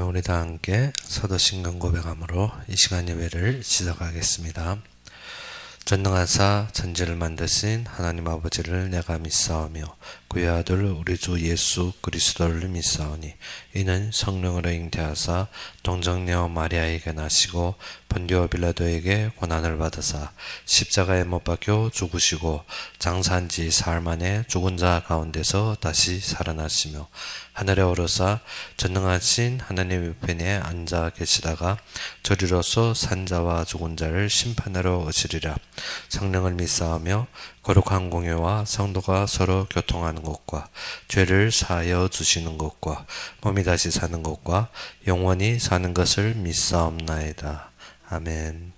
우리 다 함께 서도신경 고백함으로 이 시간 예배를 시작하겠습니다. 전능하사 천지를 만드신 하나님 아버지를 내가 믿사오며 그의 아들 우리 주 예수 그리스도를 믿사오니 이는 성령으로 잉태하사 동정녀 마리아에게 나시고 본디오 빌라도에게 고난을 받으사 십자가에 못 박혀 죽으시고 장사한 지 사흘 만에 죽은 자 가운데서 다시 살아나시며 하늘에 오르사 전능하신 하나님 우편에 앉아 계시다가 저리로서 산 자와 죽은 자를 심판하러 오시리라. 성령을 믿사오며 거룩한 공예와 성도가 서로 교통하는 것과 죄를 사하여 주시는 것과 몸이 다시 사는 것과 영원히 사는 것을 믿사옵나이다. 아멘.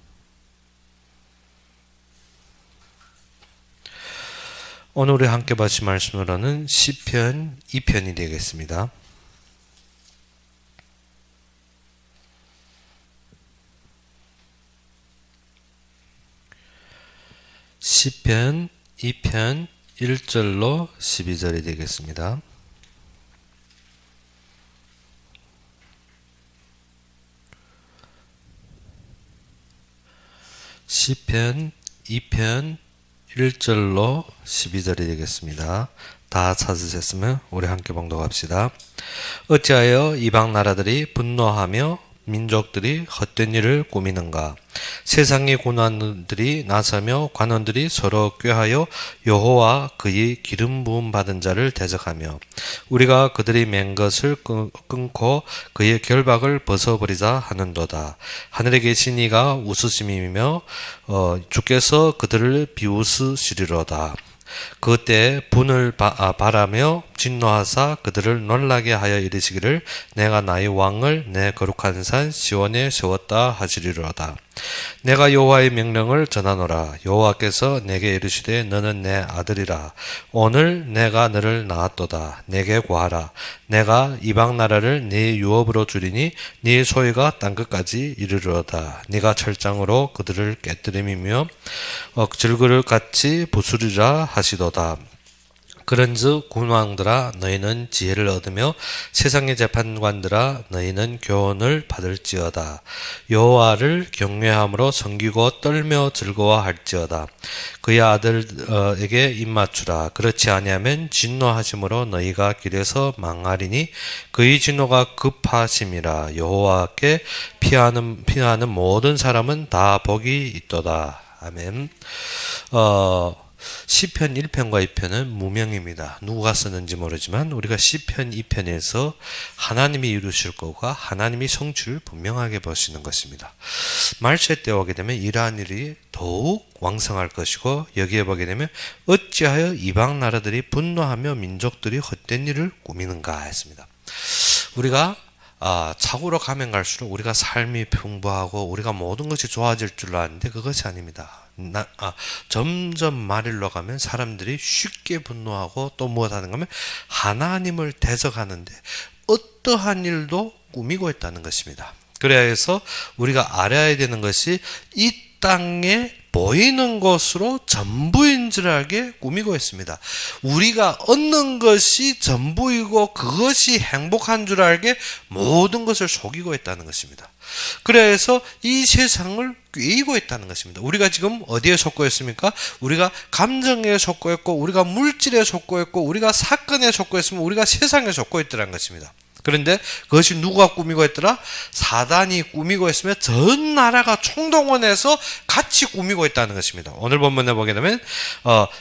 오늘 우리 함께 보실 말씀으로는 시편 2편이 되겠습니다. 시편 2편 1절로 12절이 되겠습니다. 시편 2편 1절로 12절이 되겠습니다. 다 찾으셨으면 우리 함께 봉독합시다. 어찌하여 이방 나라들이 분노하며 민족들이 헛된 일을 꾸미는가? 세상의 고난들이 나서며 관원들이 서로 꾀하여 여호와 그의 기름 부음 받은 자를 대적하며 우리가 그들이 맨 것을 끊고 그의 결박을 벗어버리자 하는도다. 하늘에 계신 이가 웃으심이며 주께서 그들을 비웃으시리로다. 그때 분을 바라며 진노하사 그들을 놀라게 하여 이르시기를 내가 나의 왕을 내 거룩한 산 시온에 세웠다 하시리로다. 내가 여호와의 명령을 전하노라. 여호와께서 내게 이르시되 너는 내 아들이라. 오늘 내가 너를 낳았도다. 내게 구하라. 내가 이방 나라를 네 유업으로 주리니 네 소유가 땅끝까지 이르리로다. 네가 철장으로 그들을 깨뜨림이며 질그릇같이 부수리라 하시도다. 그런즉 군왕들아 너희는 지혜를 얻으며 세상의 재판관들아 너희는 교훈을 받을지어다. 여호와를 경외함으로 섬기고 떨며 즐거워할지어다. 그의 아들에게 입맞추라. 그렇지 아니하면 진노하심으로 너희가 길에서 망하리니 그의 진노가 급하심이라. 여호와께 피하는 모든 사람은 다 복이 있도다. 아멘. 시편 1편과 2편은 무명입니다. 누가 쓰는지 모르지만 우리가 시편 2편에서 하나님이 이루실 것과 하나님이 성취를 분명하게 보시는 것입니다. 말세 때 오게 되면 이러한 일이 더욱 왕성할 것이고 여기에 보게 되면 어찌하여 이방 나라들이 분노하며 민족들이 헛된 일을 꾸미는가 했습니다. 우리가 차고로 가면 갈수록 우리가 삶이 풍부하고 우리가 모든 것이 좋아질 줄 아는데 그것이 아닙니다. 점점 말일로 가면 사람들이 쉽게 분노하고 또 무엇 하는가 하면 하나님을 대적하는데 어떠한 일도 꾸미고 있다는 것입니다. 그래서 우리가 알아야 되는 것이 이 땅에 보이는 것으로 전부인 줄 알게 꾸미고 있습니다. 우리가 얻는 것이 전부이고 그것이 행복한 줄 알게 모든 것을 속이고 있다는 것입니다. 그래서 이 세상을 꿰이고 있다는 것입니다. 우리가 지금 어디에 속고 있습니까? 우리가 감정에 속고 있고 우리가 물질에 속고 있고 우리가 사건에 속고 있으면 우리가 세상에 속고 있더라는 것입니다. 그런데 그것이 누가 꾸미고 있더라? 사단이 꾸미고 있으며 전 나라가 총동원해서 같이 꾸미고 있다는 것입니다. 오늘 본문에 보게 되면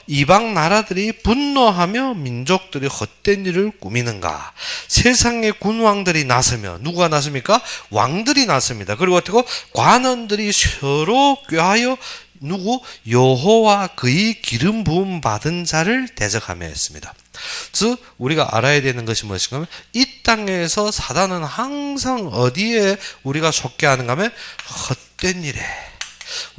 이방 나라들이 분노하며 민족들이 헛된 일을 꾸미는가? 세상의 군왕들이 나서며 누가 나섭니까? 왕들이 나섭니다. 그리고 어떻게 관원들이 서로 꾀하여 누구? 여호와 그의 기름 부음 받은 자를 대적하며 했습니다. 즉 우리가 알아야 되는 것이 무엇인가 하면 이 땅에서 사단은 항상 어디에 우리가 속게 하는가 하면 헛된 일에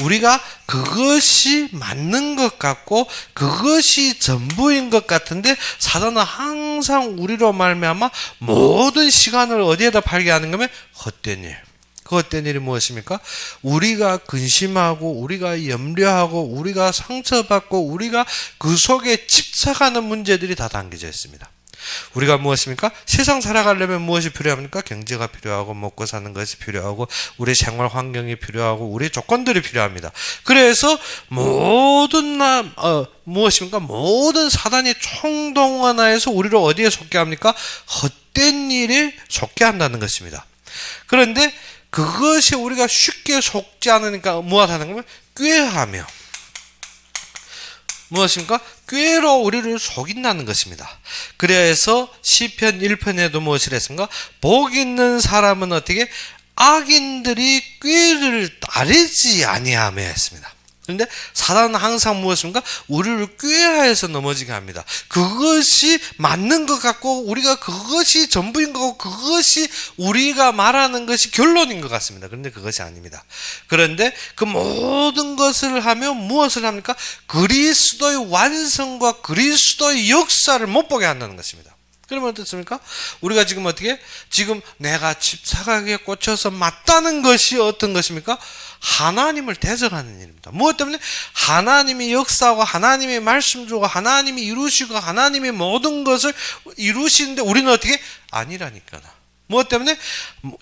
우리가 그것이 맞는 것 같고 그것이 전부인 것 같은데 사단은 항상 우리로 말미암아 모든 시간을 어디에다 팔게 하는가 하면 헛된 일. 그 헛된 일이 무엇입니까? 우리가 근심하고 우리가 염려하고 우리가 상처받고 우리가 그 속에 집착하는 문제들이 다 담겨져 있습니다. 우리가 무엇입니까? 세상 살아가려면 무엇이 필요합니까? 경제가 필요하고 먹고 사는 것이 필요하고 우리 생활 환경이 필요하고 우리 조건들이 필요합니다. 그래서 무엇입니까? 모든 사단이 총동원하여서 우리를 어디에 속게 합니까? 헛된 일에 속게 한다는 것입니다. 그런데 그것이 우리가 쉽게 속지 않으니까 무엇하는 거면 꾀하며 무엇입니까? 꾀로 우리를 속인다는 것입니다. 그래서 시편 1편에도 무엇을 했습니까? 복 있는 사람은 어떻게 악인들이 꾀를 따르지 아니하며 했습니다. 그런데 사단은 항상 무엇입니까? 우리를 꾀하여서 넘어지게 합니다. 그것이 맞는 것 같고 우리가 그것이 전부인 거고 그것이 우리가 말하는 것이 결론인 것 같습니다. 그런데 그것이 아닙니다. 그런데 그 모든 것을 하면 무엇을 합니까? 그리스도의 완성과 그리스도의 역사를 못 보게 한다는 것입니다. 그러면 어떻습니까? 우리가 지금 어떻게? 지금 내가 집착하게 꽂혀서 맞다는 것이 어떤 것입니까? 하나님을 대적하는 일입니다. 무엇 때문에? 하나님이 역사하고 하나님의 말씀 주고 하나님이 이루시고 하나님이 모든 것을 이루시는데 우리는 어떻게? 아니라니까. 무엇 때문에?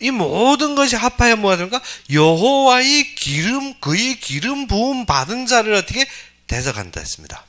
이 모든 것이 합하여 뭐가 됩니까? 여호와의 기름, 그의 기름 부음 받은 자를 어떻게? 대적한다 했습니다.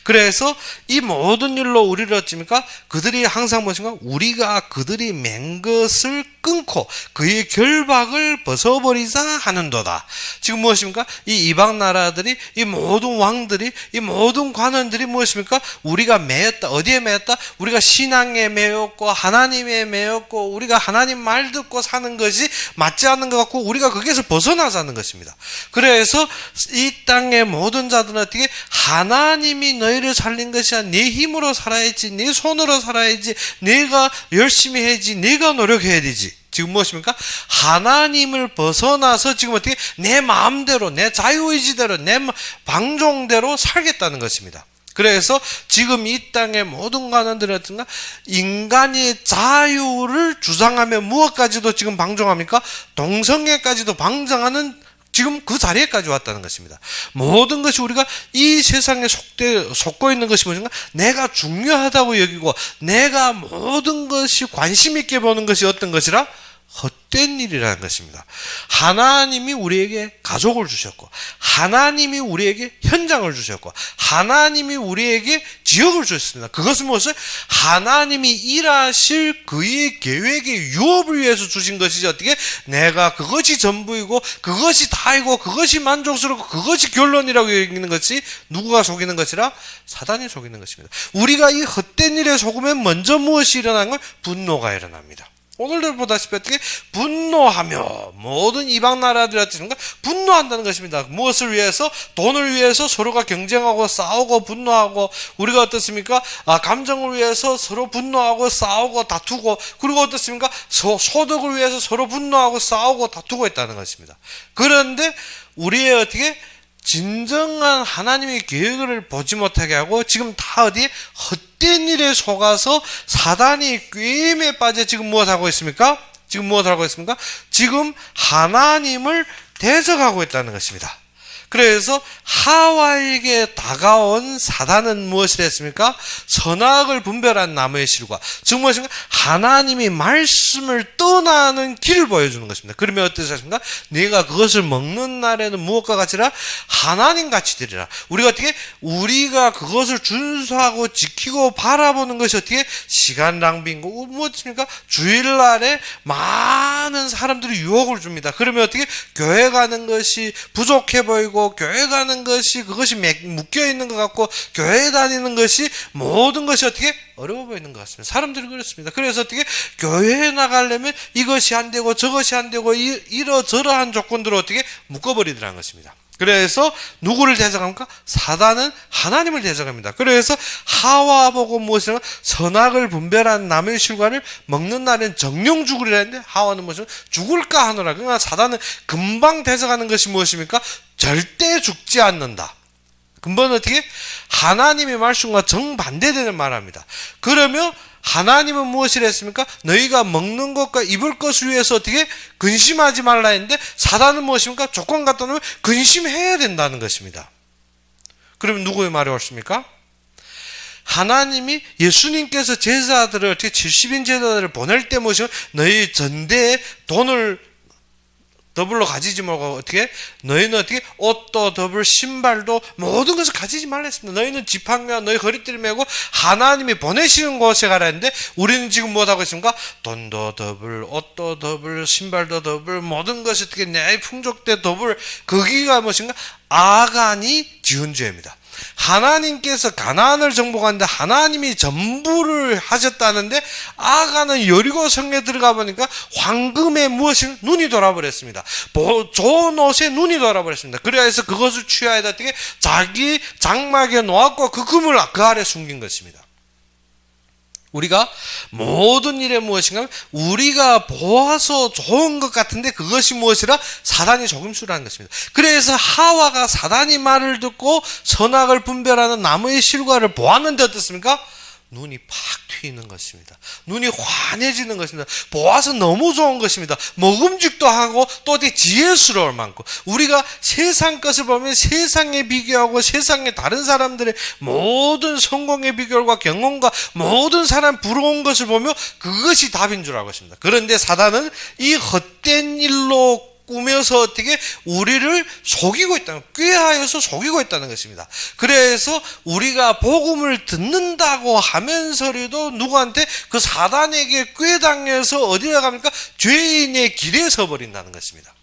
그래서 이 모든 일로 우리를 어찌입니까? 그들이 항상 무엇인가? 우리가 그들이 맨 것을 끊고 그의 결박을 벗어버리자 하는도다. 지금 무엇입니까? 이 이방 나라들이 이 모든 왕들이 이 모든 관원들이 무엇입니까? 우리가 매였다. 어디에 매였다? 우리가 신앙에 매였고 하나님에 매였고 우리가 하나님 말 듣고 사는 것이 맞지 않는 것 같고 우리가 거기에서 벗어나자는 것입니다. 그래서 이 땅의 모든 자들은 어떻게? 하나님이 너희를 살린 것이 아니라 네 힘으로 살아야지, 네 손으로 살아야지, 내가 열심히 해야지, 내가 노력해야 되지. 지금 무엇입니까? 하나님을 벗어나서 지금 어떻게 내 마음대로, 내 자유의지대로, 내 방종대로 살겠다는 것입니다. 그래서 지금 이 땅의 모든 관원들이 어떤가? 인간의 자유를 주장하며 무엇까지도 지금 방종합니까? 동성애까지도 방장하는 지금 그 자리에까지 왔다는 것입니다. 모든 것이 우리가 이 세상에 속고 있는 것이 무엇인가? 내가 중요하다고 여기고 내가 모든 것이 관심 있게 보는 것이 어떤 것이라? 헛된 일이라는 것입니다. 하나님이 우리에게 가족을 주셨고 하나님이 우리에게 현장을 주셨고 하나님이 우리에게 지역을 주셨습니다. 그것은 무엇을? 하나님이 일하실 그의 계획의 유업을 위해서 주신 것이지 어떻게 내가 그것이 전부이고 그것이 다이고 그것이 만족스럽고 그것이 결론이라고 여기는 것이 누구가 속이는 것이라? 사단이 속이는 것입니다. 우리가 이 헛된 일에 속으면 먼저 무엇이 일어나는 건? 분노가 일어납니다. 오늘도 보다시피 어떻게 분노하며 모든 이방 나라들이 어떻게 분노한다는 것입니다. 무엇을 위해서? 돈을 위해서 서로가 경쟁하고 싸우고 분노하고 우리가 어떻습니까? 감정을 위해서 서로 분노하고 싸우고 다투고 그리고 어떻습니까? 소득을 위해서 서로 분노하고 싸우고 다투고 있다는 것입니다. 그런데 우리의 어떻게 진정한 하나님의 계획을 보지 못하게 하고 지금 다 어디에 헛된 일에 속아서 사단이 꾀임에 빠져 지금 무엇하고 있습니까? 지금 하나님을 대적하고 있다는 것입니다. 그래서 하와에게 다가온 사단은 무엇을 했습니까? 선악을 분별한 나무의 실과 즉 무엇인가? 하나님이 말씀을 떠나는 길을 보여주는 것입니다. 그러면 어떠셨습니까? 네가 그것을 먹는 날에는 무엇과 같이라? 하나님같이 되리라. 우리가 그것을 준수하고 지키고 바라보는 것이 어떻게? 시간 낭비인 거고 무엇입니까? 주일날에 많은 사람들이 유혹을 줍니다. 그러면 어떻게? 교회 가는 것이 부족해 보이고 교회 가는 것이 그것이 묶여있는 것 같고 교회 다니는 것이 모든 것이 어떻게 어려워 보이는 것 같습니다. 사람들이 그렇습니다. 그래서 어떻게 교회에 나가려면 이것이 안 되고 저것이 안 되고 이러저러한 조건들을 어떻게 묶어버리더라는 것입니다. 그래서 누구를 대적합니까? 사단은 하나님을 대적합니다. 그래서 하와 보고 무엇이냐? 선악을 분별한 나무의 실과를 먹는 날엔 정령 죽으리라 했는데 하와는 무엇이냐? 죽을까 하노라. 그러나 사단은 금방 대적하는 것이 무엇입니까? 절대 죽지 않는다. 근본은 어떻게? 하나님의 말씀과 정반대되는 말합니다. 그러면 하나님은 무엇을 했습니까? 너희가 먹는 것과 입을 것을 위해서 어떻게? 근심하지 말라 했는데 사단은 무엇입니까? 조건 갖다 놓으면 근심해야 된다는 것입니다. 그러면 누구의 말이 옳습니까? 하나님이 예수님께서 제자들을 어떻게 70인 제자들을 보낼 때 뭐죠? 너희 전대에 돈을 더블로 가지지 말고 어떻게 너희는 어떻게 옷도 더블 신발도 모든 것을 가지지 말라 했습니다. 너희는 지팡이와 너희 허리띠를 메고 하나님이 보내시는 곳에 가라 했는데 우리는 지금 뭐하고 있습니까? 돈도 더블, 옷도 더블, 신발도 더블, 모든 것이 어떻게 내 풍족대 더블. 거기가 무엇인가? 아간이 지은 죄입니다. 하나님께서 가나안을 정복하는데 하나님이 전부를 하셨다는데 아간은 여리고 성에 들어가 보니까 황금에 무엇이 눈이 돌아버렸습니다. 좋은 옷에 눈이 돌아버렸습니다. 그래서 그것을 취하여다 어떻게 자기 장막에 놓았고 그 금을 그 아래 숨긴 것입니다. 우리가 모든 일에 무엇인가 우리가 보아서 좋은 것 같은데 그것이 무엇이라? 사단이 조금수라는 것입니다. 그래서 하와가 사단이 말을 듣고 선악을 분별하는 나무의 실과를 보았는데 어떻습니까? 눈이 팍 트이는 것입니다. 눈이 환해지는 것입니다. 보아서 너무 좋은 것입니다. 먹음직도 하고 또 지혜스러울 만큼 우리가 세상 것을 보면 세상에 비교하고 세상의 다른 사람들의 모든 성공의 비결과 경험과 모든 사람 부러운 것을 보며 그것이 답인 줄 알고 있습니다. 그런데 사단은 이 헛된 일로 꾸며서 어떻게 우리를 속이고 있다는, 꾀하여서 속이고 있다는 것입니다. 그래서 우리가 복음을 듣는다고 하면서라도 누구한테 그 사단에게 꾀당해서 어디에 갑니까? 죄인의 길에 서버린다는 것입니다.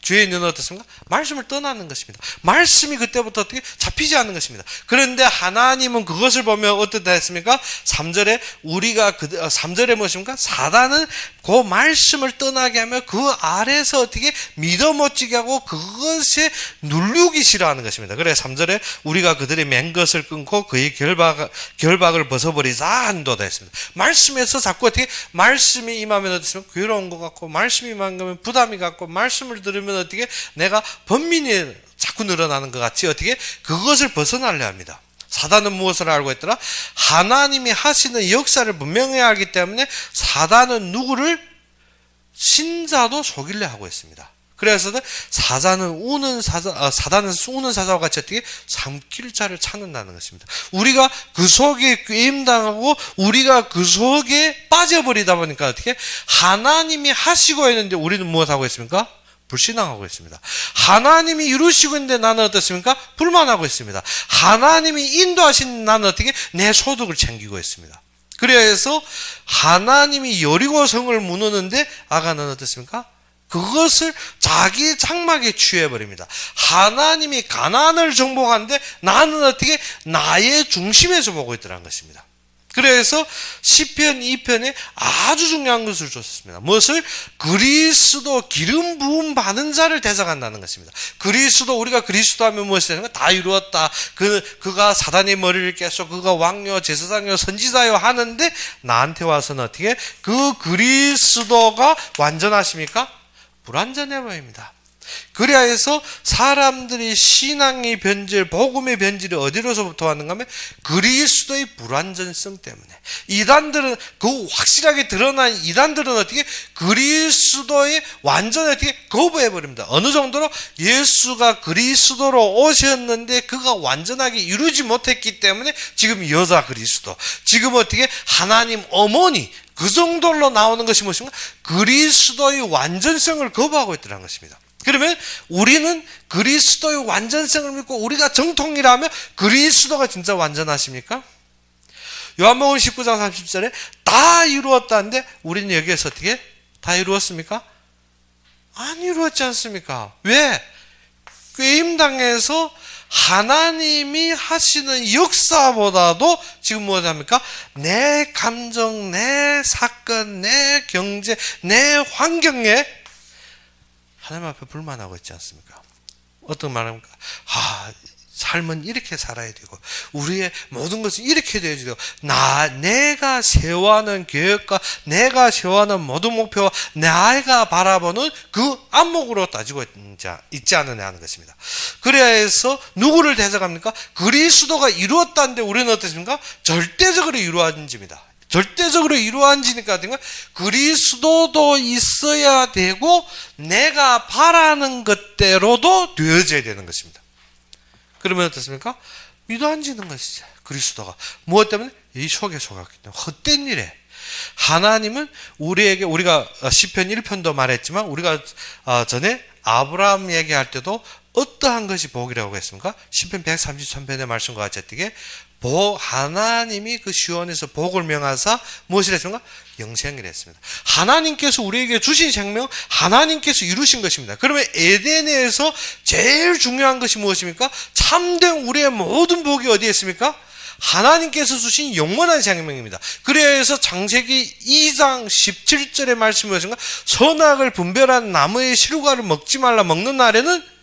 죄인은 어떻습니까? 말씀을 떠나는 것입니다. 말씀이 그때부터 어떻게 잡히지 않는 것입니다. 그런데 하나님은 그것을 보며 어떻다 했습니까? 3절에 우리가 3절에 무엇입니까? 사단은 그 말씀을 떠나게 하며 그 아래서 어떻게 믿어 못지게 하고 그것에 누르기 싫어하는 것입니다. 그래서 3절에 우리가 그들의 맨 것을 끊고 그의 결박을 벗어버리자 한도다 했습니다. 말씀에서 자꾸 어떻게 말씀이 임하면 어떻습니까? 괴로운 것 같고 말씀이 임하면 부담이 같고 말씀을 들으면 어떻게 내가 번민이 자꾸 늘어나는 것 같이 어떻게 그것을 벗어나려 합니다. 사단은 무엇을 알고 있더라? 하나님이 하시는 역사를 분명히 알기 때문에 사단은 누구를? 신자도 속이려 하고 있습니다. 그래서 사단은 우는 사자와 같이 어떻게 삼킬 자를 찾는다는 것입니다. 우리가 그 속에 꾀임당하고 우리가 그 속에 빠져버리다 보니까 어떻게 하나님이 하시고 있는데 우리는 무엇하고 있습니까? 불신앙하고 있습니다. 하나님이 이루시고 있는데 나는 어떻습니까? 불만하고 있습니다. 하나님이 인도하신 나는 어떻게? 내 소득을 챙기고 있습니다. 그래서 하나님이 여리고성을 무너는데 아간은 어떻습니까? 그것을 자기 장막에 취해버립니다. 하나님이 가나안을 정복하는데 나는 어떻게? 나의 중심에서 보고 있더라는 것입니다. 그래서 시편 2편에 아주 중요한 것을 줬습니다. 무엇을? 그리스도 기름 부음 받은 자를 대적한다는 것입니다. 그리스도 우리가 그리스도 하면 무엇이 되는 가 다 이루었다. 그가 사단의 머리를 깨서 그가 왕요 제사장요 선지자요 하는데 나한테 와서는 어떻게? 그 그리스도가 완전하십니까? 불완전해 보입니다. 그래야 해서 사람들이 신앙의 변질, 복음의 변질이 어디로서부터 왔는가 하면 그리스도의 불완전성 때문에 이단들은 그 확실하게 드러난 이단들은 어떻게 그리스도의 완전히 어떻게 거부해버립니다. 어느 정도로 예수가 그리스도로 오셨는데 그가 완전하게 이루지 못했기 때문에 지금 여자 그리스도, 지금 어떻게 하나님 어머니 그 정도로 나오는 것이 무엇인가? 그리스도의 완전성을 거부하고 있다는 것입니다. 그러면 우리는 그리스도의 완전성을 믿고 우리가 정통이라면 그리스도가 진짜 완전하십니까? 요한복음 19장 30절에 다 이루었다는데 우리는 여기에서 어떻게? 다 이루었습니까? 안 이루었지 않습니까? 왜? 꾀임당해서 하나님이 하시는 역사보다도 지금 무엇합니까? 내 감정, 내 사건, 내 경제, 내 환경에 하나님 앞에 불만하고 있지 않습니까? 어떤 말합니까? 삶은 이렇게 살아야 되고 우리의 모든 것은 이렇게 되어야 되고 내가 세워하는 계획과 내가 세워하는 모든 목표와 내가 바라보는 그 안목으로 따지고 있지 않느냐 하는 것입니다. 그래야 해서 누구를 대적합니까? 그리스도가 이루었다는데 우리는 어떻습니까? 절대적으로 이루어집니다. 절대적으로 이루어지니까 그리스도도 있어야 되고 내가 바라는 것대로도 되어져야 되는 것입니다. 그러면 어떻습니까? 유도앉는 것이죠. 그리스도가. 무엇 때문에? 이 속에 속았기 때문에. 헛된 일에. 하나님은 우리에게, 우리가 시편 1편도 말했지만 우리가 전에 아브라함 얘기할 때도 어떠한 것이 복이라고 했습니까? 시편 133편의 말씀과 같이 어떻게 하나님이 그 시온에서 복을 명하사 무엇을 했습니까? 영생이라 했습니다. 하나님께서 우리에게 주신 생명, 하나님께서 이루신 것입니다. 그러면 에덴에서 제일 중요한 것이 무엇입니까? 참된 우리의 모든 복이 어디에 있습니까? 하나님께서 주신 영원한 생명입니다. 그래서 창세기 2장 17절의 말씀이 무엇인가? 선악을 분별한 나무의 실과를 먹지 말라. 먹는 날에는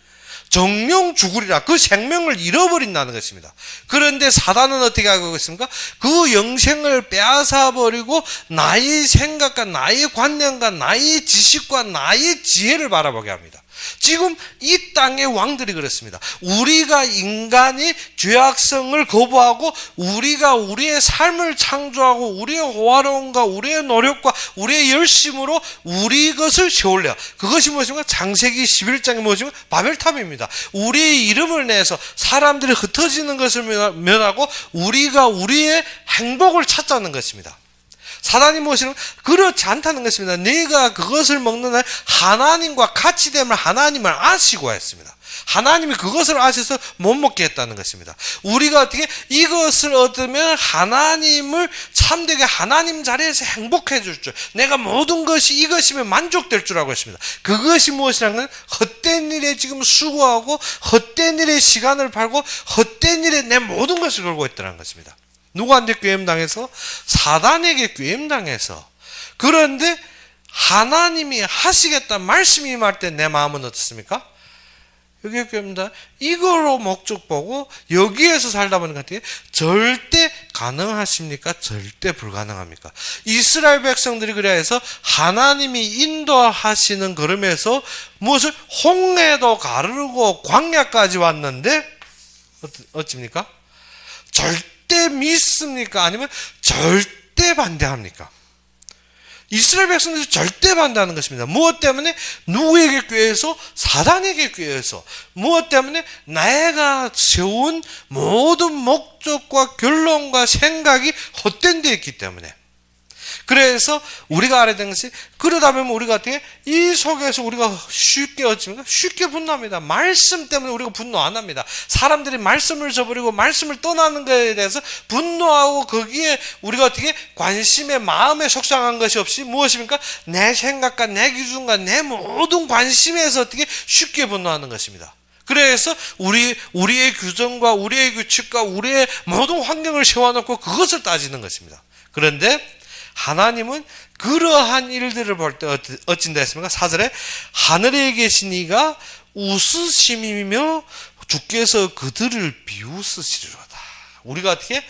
정령 죽으리라. 그 생명을 잃어버린다는 것입니다. 그런데 사단은 어떻게 하고 있습니까? 그 영생을 빼앗아버리고 나의 생각과 나의 관념과 나의 지식과 나의 지혜를 바라보게 합니다. 지금 이 땅의 왕들이 그렇습니다. 우리가 인간이 죄악성을 거부하고 우리가 우리의 삶을 창조하고 우리의 호화로움과 우리의 노력과 우리의 열심으로 우리 것을 세울래요. 그것이 무엇입니까? 창세기 11장이 무엇입니까? 바벨탑입니다. 우리의 이름을 내서 사람들이 흩어지는 것을 면하고 우리가 우리의 행복을 찾자는 것입니다. 사단이 무엇이냐면 그렇지 않다는 것입니다. 내가 그것을 먹는 날 하나님과 같이 되면 하나님을 아시고 했습니다. 하나님이 그것을 아셔서 못 먹게 했다는 것입니다. 우리가 어떻게 이것을 얻으면 하나님을 참되게 하나님 자리에서 행복해 줄 줄, 내가 모든 것이 이것이면 만족될 줄 알고 있습니다. 그것이 무엇이냐면 헛된 일에 지금 수고하고 헛된 일에 시간을 팔고 헛된 일에 내 모든 것을 걸고 있다는 것입니다. 누구한테 꾀임당해서? 사단에게 꾀임당해서. 그런데 하나님이 하시겠다 말씀이 임할 때 내 마음은 어떻습니까? 여기에 꾀임당 이거로 목적 보고 여기에서 살다 보니까 절대 가능하십니까? 절대 불가능합니까? 이스라엘 백성들이 그래야 해서 하나님이 인도하시는 걸음에서 무엇을 홍해도 가르고 광야까지 왔는데 어찌입니까? 절대 믿습니까? 아니면 절대 반대합니까? 이스라엘 백성들이 절대 반대하는 것입니다. 무엇 때문에? 누구에게 꾀해서? 사단에게 꾀해서. 무엇 때문에? 내가 세운 모든 목적과 결론과 생각이 헛된 데 있기 때문에. 그래서 우리가 알아야 되는 것이, 그러다 보면 우리가 어떻게 이 속에서 우리가 쉽게 어찌입니까? 쉽게 분노합니다. 말씀 때문에 우리가 분노 안 합니다. 사람들이 말씀을 저버리고 말씀을 떠나는 것에 대해서 분노하고 거기에 우리가 어떻게 관심에 마음에 속상한 것이 없이 무엇입니까? 내 생각과 내 기준과 내 모든 관심에서 어떻게 쉽게 분노하는 것입니다. 그래서 우리의 규정과 우리의 규칙과 우리의 모든 환경을 세워놓고 그것을 따지는 것입니다. 그런데 하나님은 그러한 일들을 볼 때 어찐다 했습니까? 4절에 하늘에 계신 이가 웃으심이며 주께서 그들을 비웃으시리로다. 우리가 어떻게?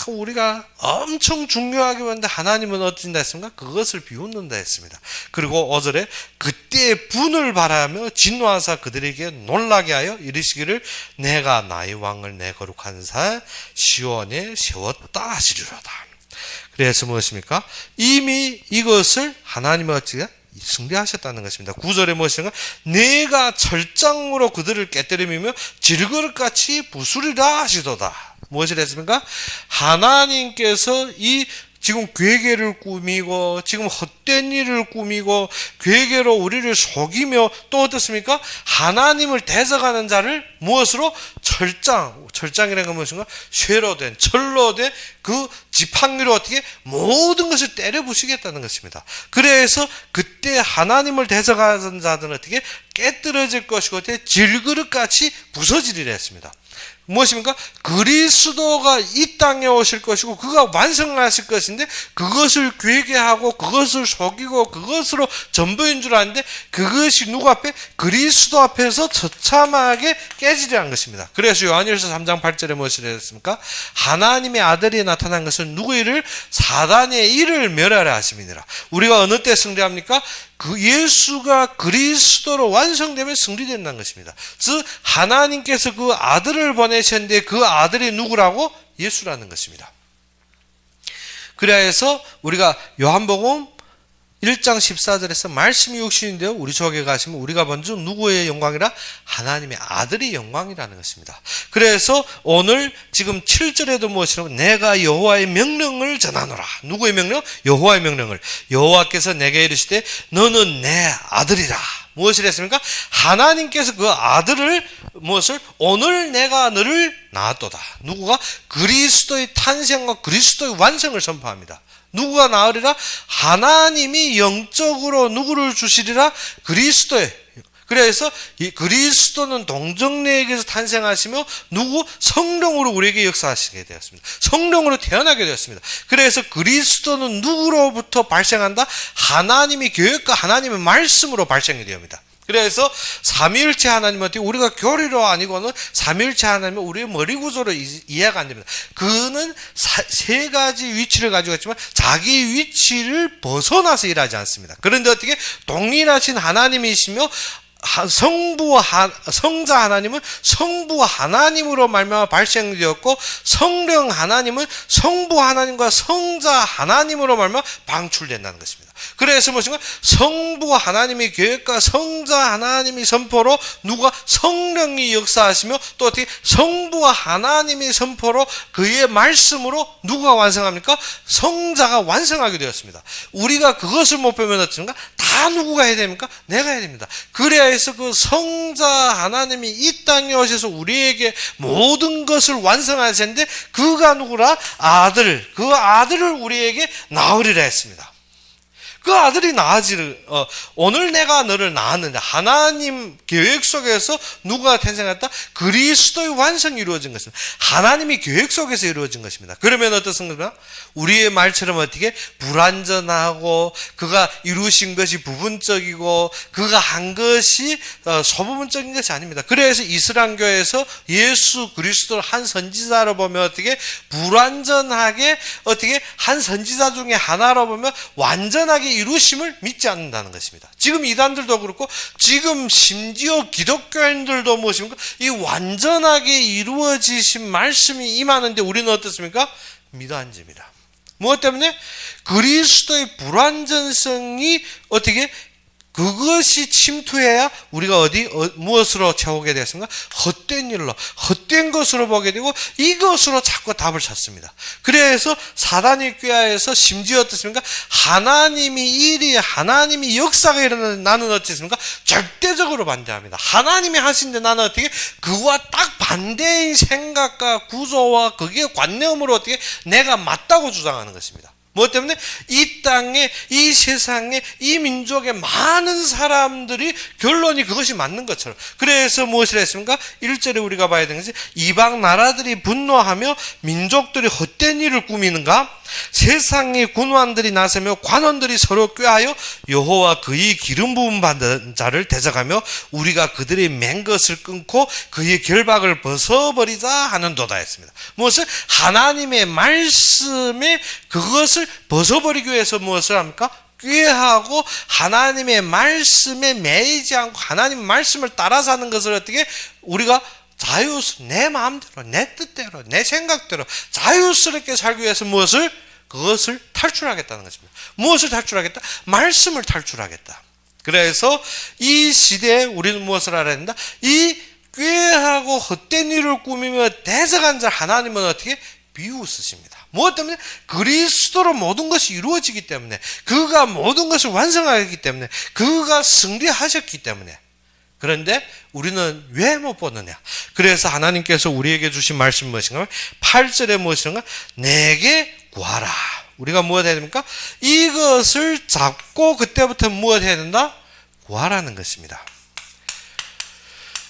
우리가 엄청 중요하게 보는데 하나님은 어찐다 했습니까? 그것을 비웃는다 했습니다. 그리고 5절에 그때 분을 바라며 진노하사 그들에게 놀라게 하여 이르시기를 내가 나의 왕을 내 거룩한 산 시온에 세웠다 하시리로다. 그래서 무엇입니까? 이미 이것을 하나님은 어찌가 승리하셨다는 것입니다. 9절에 무엇인가? 내가 철장으로 그들을 깨뜨리며 질그릇같이 부수리라 하시도다. 무엇을 했습니까? 하나님께서 이 지금 괴계를 꾸미고 지금 헛된 일을 꾸미고 괴계로 우리를 속이며 또 어떻습니까? 하나님을 대적하는 자를 무엇으로? 철장이라는 건 무엇인가? 쇠로 된 철로 된 그 지팡이로 어떻게 모든 것을 때려 부수겠다는 것입니다. 그래서 그때 하나님을 대적하는 자들은 어떻게 깨뜨려질 것이고 어떻게 질그릇같이 부서지리라 했습니다. 무엇입니까? 그리스도가 이 땅에 오실 것이고 그가 완성하실 것인데 그것을 괴계하고 그것을 속이고 그것으로 전부인 줄 아는데 그것이 누구 앞에? 그리스도 앞에서 처참하게 깨지려는 것입니다. 그래서 요한일서 3장 8절에 무엇을 했습니까? 하나님의 아들이 나타난 것은 누구의 일을? 사단의 일을 멸하라 하심이니라. 우리가 어느 때 승리합니까? 그 예수가 그리스도로 완성되면 승리된다는 것입니다. 즉 하나님께서 그 아들을 보내셨는데 그 아들이 누구라고? 예수라는 것입니다. 그래서 우리가 요한복음 1장 14절에서 말씀이 육신인데요, 우리 속에 가시면 우리가 먼저 누구의 영광이라? 하나님의 아들의 영광이라는 것입니다. 그래서 오늘 지금 7절에도 무엇이라고? 내가 여호와의 명령을 전하노라. 누구의 명령? 여호와의 명령을. 여호와께서 내게 이르시되 너는 내 아들이라. 무엇을 했습니까? 하나님께서 그 아들을 무엇을? 오늘 내가 너를 낳았도다. 누구가? 그리스도의 탄생과 그리스도의 완성을 선포합니다. 누구가 낳으리라? 하나님이 영적으로 누구를 주시리라? 그리스도의. 그래서 이 그리스도는 동정녀에게서 탄생하시며 누구? 성령으로 우리에게 역사하시게 되었습니다. 성령으로 태어나게 되었습니다. 그래서 그리스도는 누구로부터 발생한다? 하나님의 계획과 하나님의 말씀으로 발생이 됩니다. 그래서 삼위일체 하나님은 어떻게 우리가 교리로 아니고는 삼위일체 하나님은 우리의 머리 구조로 이해가 안 됩니다. 그는 세 가지 위치를 가지고 있지만 자기 위치를 벗어나서 일하지 않습니다. 그런데 어떻게 동일하신 하나님이시며 성자 하나님은 성부 하나님으로 말미암아 발생되었고 성령 하나님은 성부 하나님과 성자 하나님으로 말미암아 방출된다는 것입니다. 그래서 무엇인가? 성부 하나님의 계획과 성자 하나님의 선포로 누가? 성령이 역사하시며 또 어떻게? 성부 하나님의 선포로 그의 말씀으로 누가 완성합니까? 성자가 완성하게 되었습니다. 우리가 그것을 못 배우면 어떻습니까? 다 누구가 해야 됩니까? 내가 해야 됩니다. 그래야 해서 그 성자 하나님이 이 땅에 오셔서 우리에게 모든 것을 완성하셨는데 그가 누구라? 아들. 그 아들을 우리에게 낳으리라 했습니다. 그 아들이 오늘 내가 너를 낳았는데 하나님 계획 속에서 누가 탄생했다? 그리스도의 완성이 이루어진 것입니다. 하나님의 계획 속에서 이루어진 것입니다. 그러면 어떻습니까? 우리의 말처럼 어떻게 불완전하고 그가 이루신 것이 부분적이고 그가 한 것이 소부분적인 것이 아닙니다. 그래서 이슬람교에서 예수 그리스도를 한 선지자로 보면 어떻게 불완전하게 어떻게 한 선지자 중에 하나로 보면 완전하게 이루심을 믿지 않는다는 것입니다. 지금 이단들도 그렇고 지금 심지어 기독교인들도 무엇입니까? 이 완전하게 이루어지신 말씀이 임하는데 우리는 어떻습니까? 미도한지입니다. 무엇 때문에? 그리스도의 불완전성이 어떻게? 그것이 침투해야 우리가 무엇으로 채우게 되었습니까? 헛된 일로, 헛된 것으로 보게 되고 이것으로 자꾸 답을 찾습니다. 그래서 사단의 꾀하에서 심지어 어떻습니까? 하나님이 역사가 일어나는 나는 어떻습니까? 절대적으로 반대합니다. 하나님이 하신데 나는 어떻게? 그와 딱 반대의 생각과 구조와 그게 관념으로 어떻게? 내가 맞다고 주장하는 것입니다. 무엇 때문에? 이 땅에, 이 세상에, 이 민족의 많은 사람들이 결론이 그것이 맞는 것처럼. 그래서 무엇을 했습니까? 1절에 우리가 봐야 되는 것이 이방 나라들이 분노하며 민족들이 헛된 일을 꾸미는가? 세상의 군왕들이 나서며 관원들이 서로 꾀하여 여호와 그의 기름 부음 받은 자를 대적하며 우리가 그들의 맨 것을 끊고 그의 결박을 벗어버리자 하는도다 했습니다. 무엇을? 하나님의 말씀에 그것을 벗어버리기 위해서 무엇을 합니까? 꾀하고 하나님의 말씀에 매이지 않고 하나님의 말씀을 따라 사는 것을 어떻게 우리가 내 마음대로, 내 뜻대로, 내 생각대로 자유스럽게 살기 위해서 그것을 탈출하겠다는 것입니다. 무엇을 탈출하겠다? 말씀을 탈출하겠다. 그래서 이 시대에 우리는 무엇을 알아야 된다? 이 꾀하고 헛된 일을 꾸미며 대적한 자 하나님은 어떻게? 비웃으십니다. 무엇 때문에? 그리스도로 모든 것이 이루어지기 때문에, 그가 모든 것을 완성하기 때문에, 그가 승리하셨기 때문에. 그런데 우리는 왜 못 보느냐? 그래서 하나님께서 우리에게 주신 말씀이 무엇인가? 8절에 무엇인가? 내게 구하라. 우리가 무엇 해야 됩니까? 이것을 잡고 그때부터 무엇 해야 된다? 구하라는 것입니다.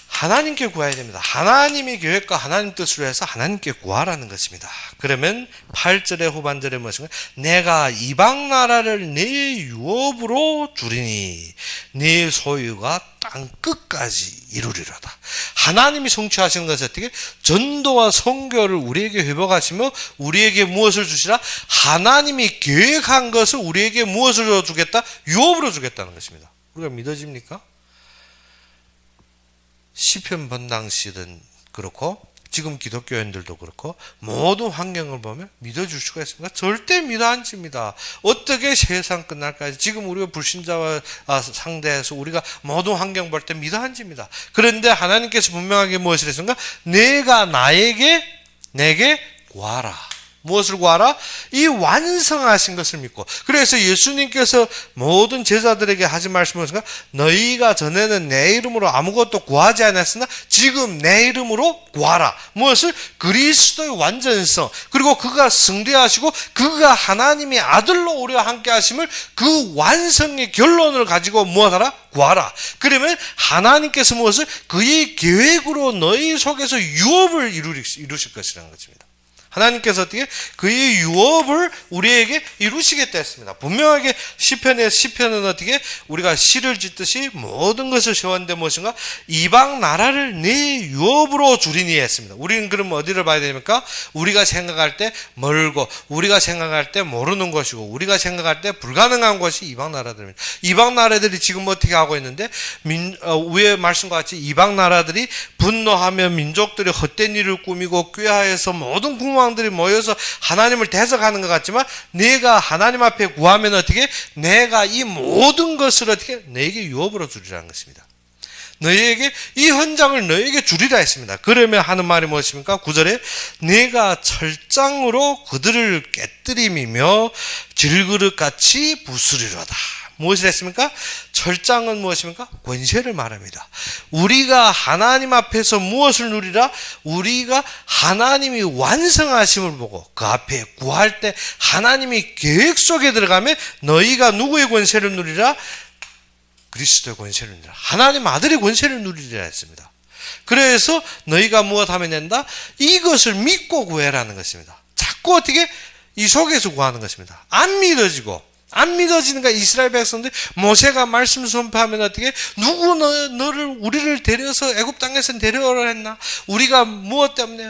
하나님께 구해야 됩니다. 하나님의 계획과 하나님 뜻으로 해서 하나님께 구하라는 것입니다. 그러면 8절의 후반절에 무엇인가? 내가 이방 나라를 내 유업으로 주리니 네 소유가 땅 끝까지 이루리로다. 하나님이 성취하시는 것은 어떻게? 전도와 선교를 우리에게 회복하시며 우리에게 무엇을 주시라? 하나님이 계획한 것을 우리에게 무엇을 주겠다? 유업으로 주겠다는 것입니다. 우리가 믿어집니까? 시편 본 당시든 그렇고 지금 기독교인들도 그렇고 모든 환경을 보면 믿어줄 수가 있습니까? 절대 믿어 안 집니다. 어떻게 세상 끝날까지 지금 우리가 불신자와 상대해서 우리가 모든 환경 볼 때 믿어 안 집니다. 그런데 하나님께서 분명하게 무엇을 했습니까? 내가 내게 구하라. 무엇을 구하라? 이 완성하신 것을 믿고. 그래서 예수님께서 모든 제자들에게 하신 말씀은 무엇인가? 너희가 전에는 내 이름으로 아무것도 구하지 않았으나 지금 내 이름으로 구하라. 무엇을? 그리스도의 완전성, 그리고 그가 승리하시고 그가 하나님의 아들로 우리와 함께 하심을, 그 완성의 결론을 가지고 무엇하라? 구하라. 그러면 하나님께서 무엇을? 그의 계획으로 너희 속에서 유업을 이루실 것이라는 것입니다. 하나님께서 어떻게 그의 유업을 우리에게 이루시겠다 했습니다. 분명하게 시편은 어떻게 우리가 시를 짓듯이 모든 것을 세웠는데 무엇인가? 이방 나라를 내 유업으로 주리니 했습니다. 우리는 그럼 어디를 봐야 됩니까? 우리가 생각할 때 멀고, 우리가 생각할 때 모르는 것이고, 우리가 생각할 때 불가능한 것이 이방 나라들입니다. 이방 나라들이 지금 어떻게 하고 있는데, 위에 말씀과 같이 이방 나라들이 분노하며 민족들이 헛된 일을 꾸미고 꾀하여서 모든 국왕들이 모여서 하나님을 대적하는 것 같지만, 내가 하나님 앞에 구하면 어떻게? 내가 이 모든 것을 어떻게? 너에게 유업으로 주리라는 것입니다. 너희에게 이 현장을 너희에게 주리라 했습니다. 그러면 하는 말이 무엇입니까? 9절에 내가 철장으로 그들을 깨뜨림이며 질그릇같이 부수리로다. 무엇을 했습니까? 철장은 무엇입니까? 권세를 말합니다. 우리가 하나님 앞에서 무엇을 누리라? 우리가 하나님이 완성하심을 보고 그 앞에 구할 때 하나님이 계획 속에 들어가면 너희가 누구의 권세를 누리라? 그리스도의 권세를 누리라. 하나님 아들의 권세를 누리리라 했습니다. 그래서 너희가 무엇하면 된다? 이것을 믿고 구해라는 것입니다. 자꾸 어떻게? 이 속에서 구하는 것입니다. 안 믿어지니까 이스라엘 백성들 모세가 말씀 선포하면 어떻게? 누구 우리를 데려서 애굽 땅에서 데려오라 했나? 우리가 무엇 때문에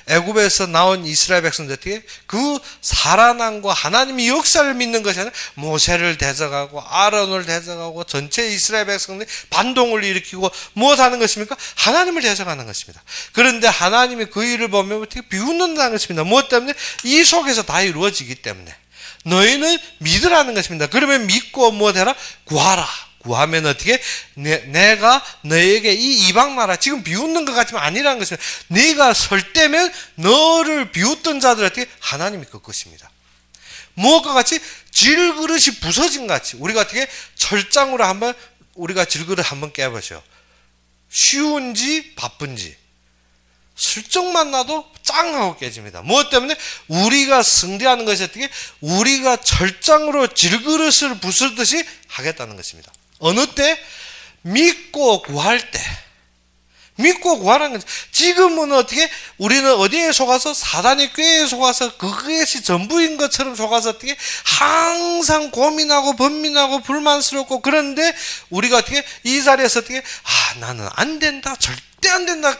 애굽에서 나온 이스라엘 백성들 어떻게? 그 살아남과 하나님의 역사를 믿는 것이 아니라 모세를 대적하고 아론을 대적하고 전체 이스라엘 백성들이 반동을 일으키고 무엇 하는 것입니까? 하나님을 대적하는 것입니다. 그런데 하나님이 그 일을 보면 어떻게? 비웃는다는 것입니다. 무엇 때문에? 이 속에서 다 이루어지기 때문에. 너희는 믿으라는 것입니다. 그러면 믿고 무엇해라? 구하라. 구하면 어떻게? 내가 너에게 이 이방 나라, 지금 비웃는 것 같지만 아니라는 것입니다. 네가 설 때면 너를 비웃던 자들 어떻게? 하나님이 그 것입니다. 무엇과 같이? 질그릇이 부서진 것 같이. 우리가 어떻게? 철장으로 한번 우리가 질그릇 한번 깨보죠. 쉬운지 바쁜지. 슬쩍만 나도 짱하고 깨집니다. 무엇 때문에? 우리가 승리하는 것이 어떻게? 우리가 철장으로 질그릇을 부수듯이 하겠다는 것입니다. 어느 때? 믿고 구할 때. 믿고 구하라는 거죠. 지금은 어떻게? 우리는 어디에 속아서? 사단의 꾀에 속아서 그것이 전부인 것처럼 속아서 어떻게? 항상 고민하고 번민하고 불만스럽고, 그런데 우리가 어떻게? 이 자리에서 어떻게? 나는 안 된다. 절대 안 된다.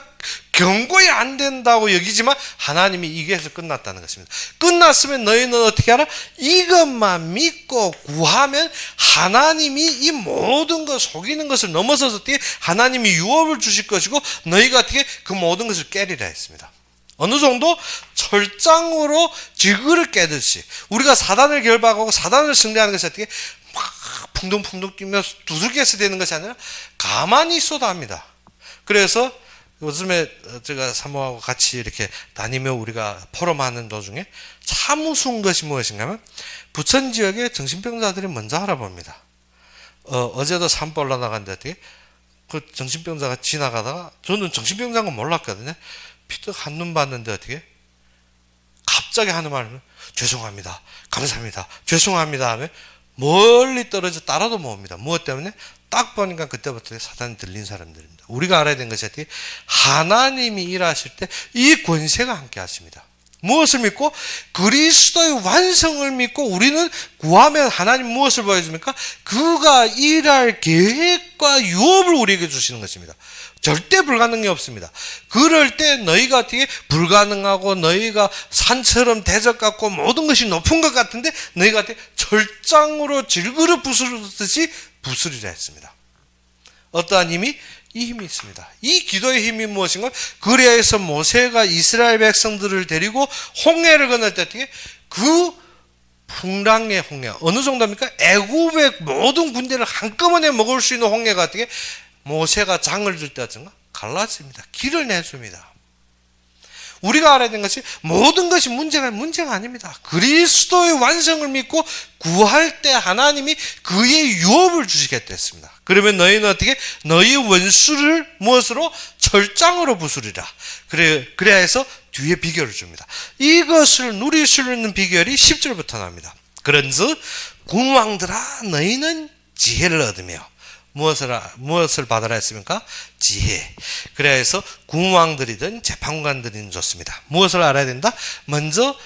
경고에 안 된다고 여기지만 하나님이 이게 해서 끝났다는 것입니다. 끝났으면 너희는 어떻게 하라? 이것만 믿고 구하면 하나님이 이 모든 것 속이는 것을 넘어서서 어떻게? 하나님이 유업을 주실 것이고 너희가 어떻게? 그 모든 것을 깨리라 했습니다. 어느 정도? 철장으로 질그릇 깨듯이 우리가 사단을 결박하고 사단을 승리하는 것이 어떻게? 막 풍덩풍덩 뛰며 두들겨서 되는 것이 아니라 가만히 있어도 합니다. 그래서 요즘에 제가 사모하고 같이 이렇게 다니며 우리가 포럼하는 도중에 참 우스운 것이 무엇인가 하면 부천 지역의 정신병자들이 먼저 알아봅니다. 어제도 산보 올라나갔는데 어떻게? 그 정신병자가 지나가다가, 저는 정신병자인 건 몰랐거든요. 피떡 한눈 봤는데 어떻게? 갑자기 하는 말은 죄송합니다. 감사합니다. 죄송합니다 하면 멀리 떨어져 따라도 모읍니다. 무엇 때문에? 딱 보니까 그때부터 사단이 들린 사람들입니다. 우리가 알아야 되는 것이 어떻게? 하나님이 일하실 때 이 권세가 함께 하십니다. 무엇을 믿고? 그리스도의 완성을 믿고 우리는 구하면 하나님 무엇을 보여줍니까? 그가 일할 계획과 유업을 우리에게 주시는 것입니다. 절대 불가능이 없습니다. 그럴 때 너희가 어떻게? 불가능하고 너희가 산처럼 대적 같고 모든 것이 높은 것 같은데 너희가 어떻게? 철장으로 질그릇 부수듯이 부수리라 했습니다. 어떠한 힘이? 이 힘이 있습니다. 이 기도의 힘이 무엇인가? 그리하여서 모세가 이스라엘 백성들을 데리고 홍해를 건널 때 어떻게? 그 풍랑의 홍해 어느 정도입니까? 애굽의 모든 군대를 한꺼번에 먹을 수 있는 홍해가 어떻게? 모세가 장을 들 때 어떤가? 갈라집니다. 길을 내줍니다. 우리가 알아야 되는 것이 모든 것이 문제가 아닙니다. 그리스도의 완성을 믿고 구할 때 하나님이 그의 유업을 주시겠다 했습니다. 그러면 너희는 어떻게? 너희 원수를 무엇으로? 철장으로 부수리라. 그래야 해서 뒤에 비결을 줍니다. 이것을 누릴 수 있는 비결이 10절부터 나옵니다. 그런즉 군왕들아 너희는 지혜를 얻으며 무엇을 받으라 했습니까? 지혜. 그래서 군왕들이든 재판관들이든 좋습니다. 무엇을 알아야 된다? 먼저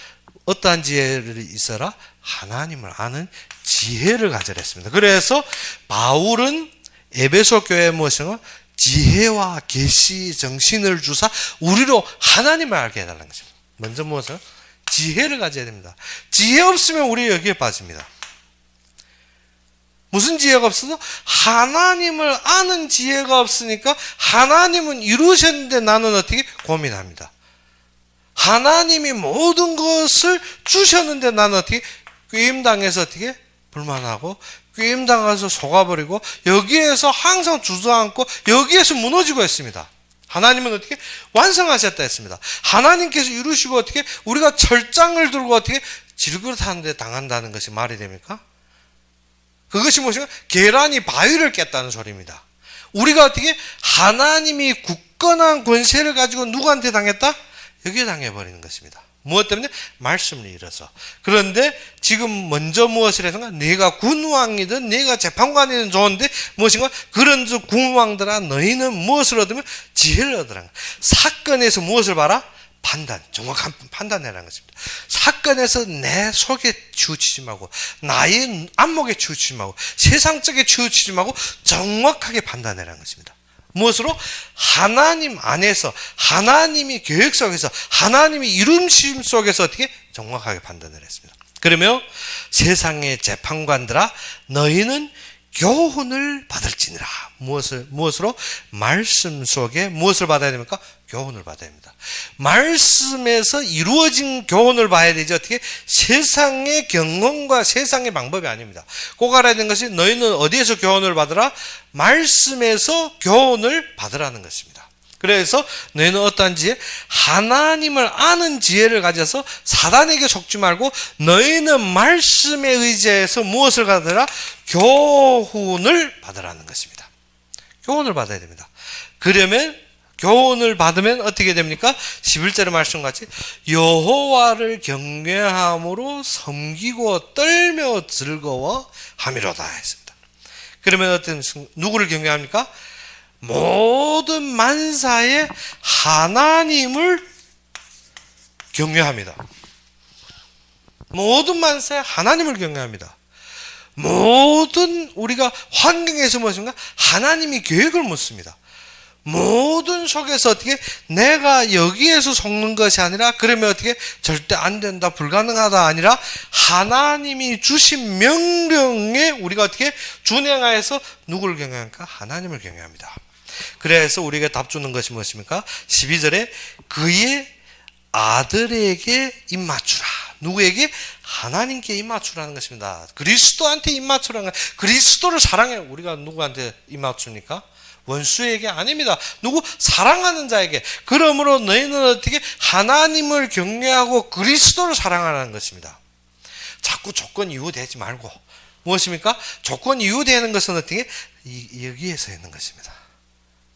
어떠한 지혜를 있어라? 하나님을 아는 지혜를 가져라 했습니다. 그래서 바울은 에베소 교회에 무엇인가? 지혜와 계시 정신을 주사 우리로 하나님을 알게 해달라는 것입니다. 먼저 무엇을? 지혜를 가져야 됩니다. 지혜 없으면 우리 여기에 빠집니다. 무슨 지혜가 없어서? 하나님을 아는 지혜가 없으니까 하나님은 이루셨는데 나는 어떻게? 고민합니다. 하나님이 모든 것을 주셨는데 나는 어떻게? 꾀임당해서 어떻게? 불만하고 꾀임당해서 속아버리고 여기에서 항상 주저앉고 여기에서 무너지고 있습니다. 하나님은 어떻게? 완성하셨다 했습니다. 하나님께서 이루시고 어떻게? 우리가 철장을 들고 어떻게? 질그릇하는데 당한다는 것이 말이 됩니까? 그것이 무엇인가? 계란이 바위를 깼다는 소리입니다. 우리가 어떻게? 하나님이 굳건한 권세를 가지고 누구한테 당했다? 여기에 당해버리는 것입니다. 무엇 때문에? 말씀을 잃어서. 그런데 지금 먼저 무엇을 해서가? 내가 군왕이든 내가 재판관이든 좋은데 무엇인가? 그런즉 군왕들아 너희는 무엇을 얻으면? 지혜를 얻으라. 사건에서 무엇을 봐라? 판단, 정확한 판단해라는 것입니다. 사건에서 내 속에 치우치지 말고 나의 안목에 치우치지 말고 세상적에 치우치지 말고 정확하게 판단해라는 것입니다. 무엇으로? 하나님 안에서 하나님이 계획 속에서 하나님이 이름심 속에서 어떻게 정확하게 판단을 했습니다. 그러면 세상의 재판관들아 너희는 교훈을 받을지니라. 무엇으로? 말씀 속에 무엇을 받아야 됩니까? 교훈을 받아야 됩니다. 말씀에서 이루어진 교훈을 봐야 되지 어떻게? 세상의 경험과 세상의 방법이 아닙니다. 꼭 알아야 되는 것이 너희는 어디에서 교훈을 받으라? 말씀에서 교훈을 받으라는 것입니다. 그래서 너희는 어떠한 지혜? 하나님을 아는 지혜를 가져서 사단에게 속지 말고 너희는 말씀에 의지해서 무엇을 받으라? 교훈을 받으라는 것입니다. 교훈을 받아야 됩니다. 그러면 교훈을 받으면 어떻게 됩니까? 11절의 말씀같이 여호와를 경외함으로 섬기고 떨며 즐거워함이로다 했습니다. 그러면 어떤 누구를 경외합니까? 모든 만사의 하나님을 경외합니다. 모든 만사의 하나님을 경외합니다. 모든 우리가 환경에서 무엇인가? 하나님이 계획을 묻습니다. 모든 속에서 어떻게 내가 여기에서 속는 것이 아니라 그러면 어떻게 절대 안 된다 불가능하다 아니라 하나님이 주신 명령에 우리가 어떻게 준행하여서 누구를 경외합니까? 하나님을 경외합니다. 그래서 우리가 답 주는 것이 무엇입니까? 12절에 그의 아들에게 입맞추라. 누구에게? 하나님께 입맞추라는 것입니다. 그리스도한테 입맞추라는 것. 그리스도를 사랑해. 우리가 누구한테 입맞춥니까? 원수에게 아닙니다. 누구? 사랑하는 자에게. 그러므로 너희는 어떻게 하나님을 경외하고 그리스도를 사랑하라는 것입니다. 자꾸 조건 이유되지 말고 무엇입니까? 조건 이유되는 것은 어떻게? 여기에서 있는 것입니다.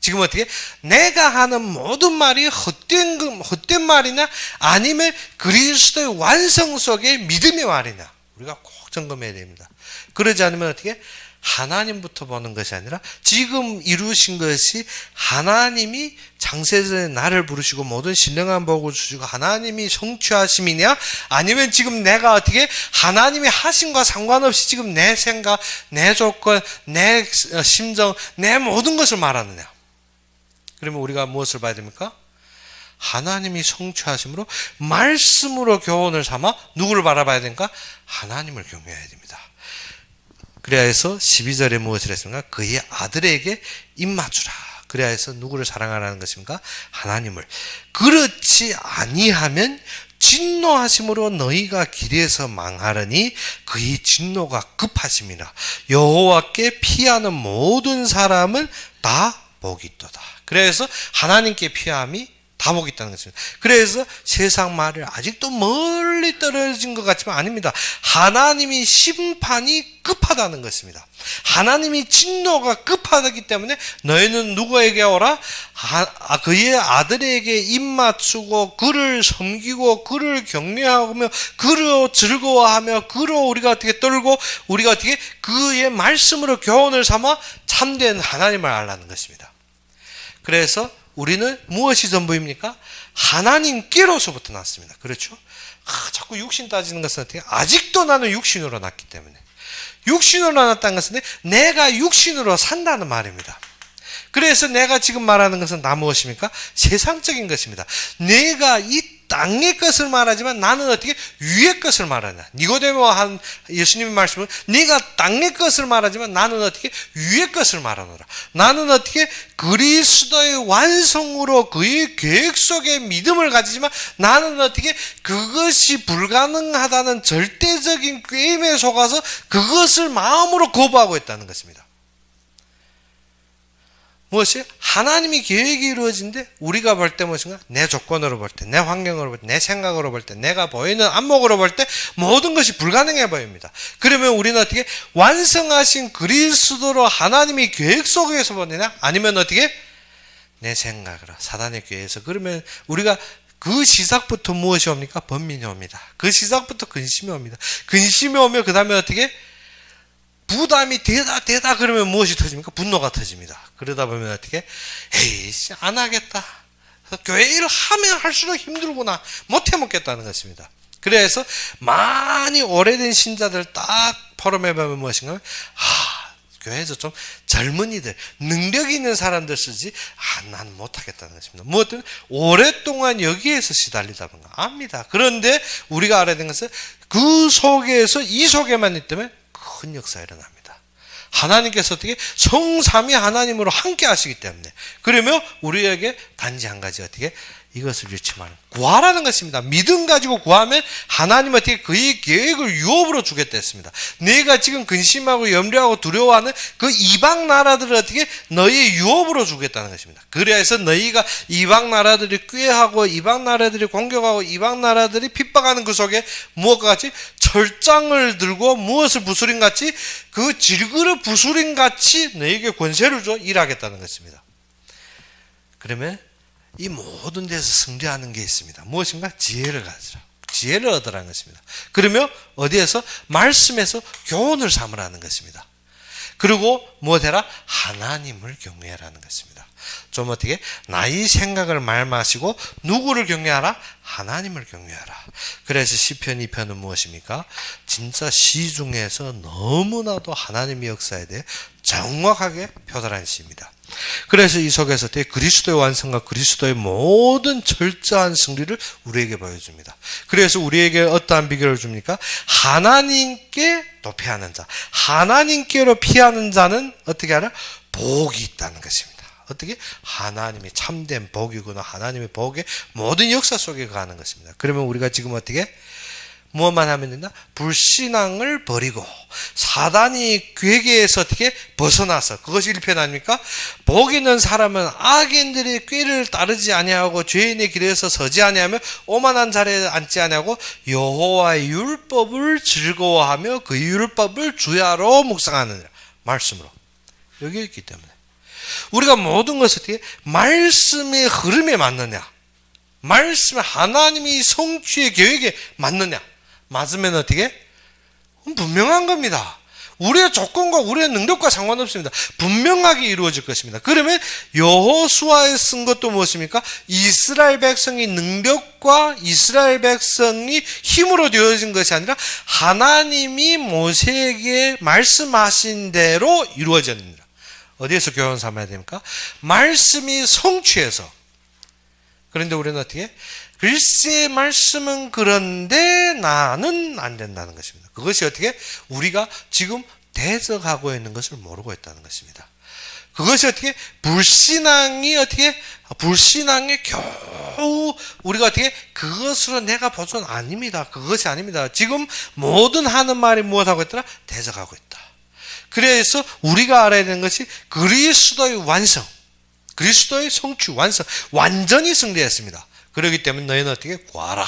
지금 어떻게? 내가 하는 모든 말이 헛된 말이냐 아니면 그리스도의 완성 속의 믿음의 말이냐 우리가 꼭 점검해야 됩니다. 그러지 않으면 어떻게? 하나님부터 보는 것이 아니라 지금 이루신 것이 하나님이 창세전에 나를 부르시고 모든 신령한 복을 주시고 하나님이 성취하심이냐 아니면 지금 내가 어떻게 하나님이 하심과 상관없이 지금 내 생각, 내 조건, 내 심정, 내 모든 것을 말하느냐. 그러면 우리가 무엇을 봐야 됩니까? 하나님이 성취하심으로 말씀으로 교훈을 삼아 누구를 바라봐야 됩니까? 하나님을 경외해야 됩니다. 그래야 해서 12절에 무엇을 했습니까? 그의 아들에게 입맞추라. 그래야 해서 누구를 사랑하라는 것입니까? 하나님을. 그렇지 아니하면 진노하심으로 너희가 길에서 망하려니 그의 진노가 급하심이라. 여호와께 피하는 모든 사람은 다 복이 있도다. 그래서 하나님께 피함이 다 복이 있다는 것입니다. 그래서 세상 말을 아직도 멀리 떨어진 것 같지만 아닙니다. 하나님이 심판이 급하다는 것입니다. 하나님이 진노가 급하기 때문에 너희는 누구에게 오라? 그의 아들에게 입맞추고 그를 섬기고 그를 격려하며 그로 즐거워하며 그로 우리가 어떻게 떨고 우리가 어떻게 그의 말씀으로 교훈을 삼아 참된 하나님을 알라는 것입니다. 그래서 우리는 무엇이 전부입니까? 하나님께로서부터 났습니다. 그렇죠? 자꾸 육신 따지는 것은 어떻게? 아직도 나는 육신으로 났기 때문에. 육신으로 났다는 것은 내가 육신으로 산다는 말입니다. 그래서 내가 지금 말하는 것은 다 무엇입니까? 세상적인 것입니다. 내가 이 땅의 것을 말하지만 나는 어떻게 위의 것을 말하냐. 니고데모와 한 예수님의 말씀은 네가 땅의 것을 말하지만 나는 어떻게 위의 것을 말하노라. 나는 어떻게 그리스도의 완성으로 그의 계획 속에 믿음을 가지지만 나는 어떻게 그것이 불가능하다는 절대적인 꾀임에 속아서 그것을 마음으로 거부하고 있다는 것입니다. 무엇이? 하나님이 계획이 이루어진데 우리가 볼 때 무엇인가? 내 조건으로 볼 때, 내 환경으로 볼 때, 내 생각으로 볼 때, 내가 보이는 안목으로 볼 때 모든 것이 불가능해 보입니다. 그러면 우리는 어떻게? 완성하신 그리스도로 하나님이 계획 속에서 보느냐? 아니면 어떻게? 내 생각으로 사단의 꾀에서. 그러면 우리가 그 시작부터 무엇이 옵니까? 번민이 옵니다. 그 시작부터 근심이 옵니다. 근심이 오면 그 다음에 어떻게? 부담이 되다 그러면 무엇이 터집니까? 분노가 터집니다. 그러다 보면 어떻게? 에이씨, 안 하겠다. 교회 일 하면 할수록 힘들구나. 못해 먹겠다는 것입니다. 그래서 많이 오래된 신자들 딱 포럼해보면 무엇인가? 교회에서 좀 젊은이들, 능력 있는 사람들 쓰지, 난 못하겠다는 것입니다. 뭐 때문에? 오랫동안 여기에서 시달리다 보니까 압니다. 그런데 우리가 알아야 되는 것은 그 속에서 이 속에만 있다면 큰 역사가 일어납니다. 하나님께서 어떻게 성삼위 하나님으로 함께 하시기 때문에. 그러면 우리에게 단지 한 가지 어떻게 이것을 잃지 말고 구하라는 것입니다. 믿음 가지고 구하면 하나님 어떻게 그의 계획을 유업으로 주겠다 했습니다. 내가 지금 근심하고 염려하고 두려워하는 그 이방 나라들을 어떻게 너희의 유업으로 주겠다는 것입니다. 그래서 너희가 이방 나라들이 꾀하고 이방 나라들이 공격하고 이방 나라들이 핍박하는 그 속에 무엇과 같이 철장을 들고 무엇을 부수림같이 그 질그릇 부수림같이 너희에게 권세를 줘 일하겠다는 것입니다. 그러면 이 모든 데서 승리하는 게 있습니다. 무엇인가? 지혜를 가지라. 지혜를 얻으라는 것입니다. 그러면 어디에서? 말씀에서 교훈을 삼으라는 것입니다. 그리고 무엇해라? 하나님을 경외하라는 것입니다. 좀 어떻게? 나의 생각을 말 마시고 누구를 경외하라? 하나님을 경외하라. 그래서 시편 2편은 무엇입니까? 진짜 시중에서 너무나도 하나님의 역사에 대해 정확하게 표달한 시입니다. 그래서 이 속에서 그리스도의 완성과 그리스도의 모든 철저한 승리를 우리에게 보여줍니다. 그래서 우리에게 어떠한 비결을 줍니까? 하나님께 도피하는 자, 하나님께로 피하는 자는 어떻게 하나? 복이 있다는 것입니다. 어떻게? 하나님이 참된 복이구나. 하나님의 복의 모든 역사 속에 가는 것입니다. 그러면 우리가 지금 어떻게? 무엇만 하면 된다? 불신앙을 버리고 사단이 괴계에서 어떻게 벗어나서, 그것이 1편 아닙니까? 복 있는 사람은 악인들의 꾀를 따르지 아니하고 죄인의 길에서 서지 아니하며 오만한 자리에 앉지 아니하고 여호와의 율법을 즐거워하며 그 율법을 주야로 묵상하느니라. 말씀으로 여기 있기 때문에 우리가 모든 것을 어떻게 말씀의 흐름에 맞느냐, 말씀 하나님이 성취의 계획에 맞느냐, 맞으면 어떻게? 분명한 겁니다. 우리의 조건과 우리의 능력과 상관없습니다. 분명하게 이루어질 것입니다. 그러면 여호수아에 쓴 것도 무엇입니까? 이스라엘 백성의 능력과 이스라엘 백성이 힘으로 되어진 것이 아니라 하나님이 모세에게 말씀하신 대로 이루어졌습니다. 어디에서 교훈 삼아야 됩니까? 말씀이 성취해서. 그런데 우리는 어떻게? 글쎄 말씀은 그런데 나는 안 된다는 것입니다. 그것이 어떻게? 우리가 지금 대적하고 있는 것을 모르고 있다는 것입니다. 그것이 어떻게 불신앙에 겨우 우리가 어떻게 그것으로 내가 보존 아닙니다. 그것이 아닙니다. 지금 모든 하는 말이 무엇하고 있더라? 대적하고 있다. 그래서 우리가 알아야 되는 것이 그리스도의 완성, 그리스도의 성취, 완성, 완전히 승리했습니다. 그렇기 때문에 너희는 어떻게 구하라.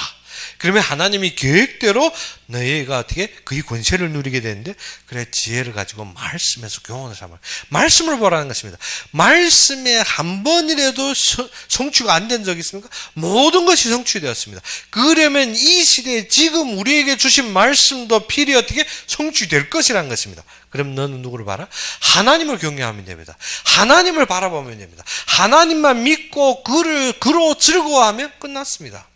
그러면 하나님이 계획대로 너희가 어떻게 그의 권세를 누리게 되는데, 그래 지혜를 가지고 말씀에서 교훈을 삼아 말씀을 보라는 것입니다. 말씀에 한 번이라도 성취가 안 된 적이 있습니까? 모든 것이 성취되었습니다. 그러면 이 시대에 지금 우리에게 주신 말씀도 필히 어떻게 성취될 것이라는 것입니다. 그럼 너는 누구를 봐라? 하나님을 경외하면 됩니다. 하나님을 바라보면 됩니다. 하나님만 믿고 그로 즐거워하면 끝났습니다.